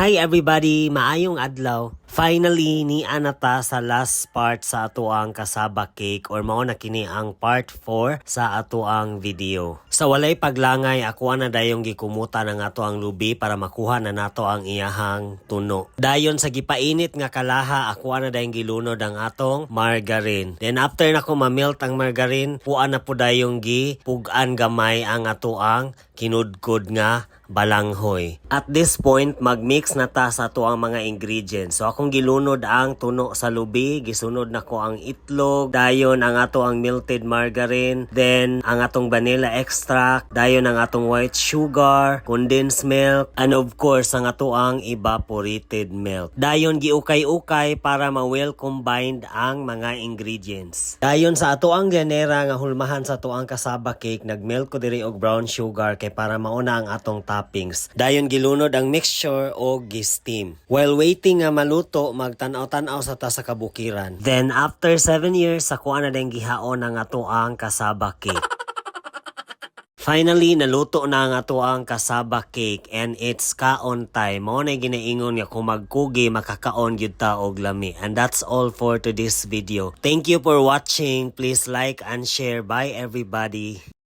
Hi everybody, maayong adlaw. Finally, ni anata sa last part sa atuang kasaba cake or mao na kini ang part 4 sa atuang video. Sa walay paglangay, ako na dayong gikumuta ng atuang lubi para makuha na nato ang iyahang tuno. Dayon sa gipainit nga kalaha, ako na dayong gilunod ang atong margarine. Then after na ko mamelt ang margarine, puan na po dayong gipugan gamay ang atuang kinudkod nga balanghoy. At this point, mag-mix na ta sa ato ang mga ingredients. So akong gilunod ang tuno sa lubi, gisunod na ko ang itlog, dayon ang ato ang melted margarine, then ang atong vanilla extract, dayon ang atong white sugar, condensed milk, and of course ang ato ang evaporated milk. Dayon giukay-ukay para ma-well combined ang mga ingredients. Dayon sa ato ang granera nga hulmahan sa ato ang kasaba cake, nag-melt ko diri og brown sugar kay para mauna ang atong toppings. Dayon gilunod ang mixture o gi-steam. While waiting nga maluto, magtanaw-tanaw sa ta sa kabukiran. Then after 7 years, ako na din gihaon ang ato ang kasaba cake. Finally, naluto na ang ato ang kasaba cake and it's kaon time. Mao na ginaingon nga kung magkugi makakaon gyud ta og lami. And that's all for today's video. Thank you for watching. Please like and share. Bye everybody.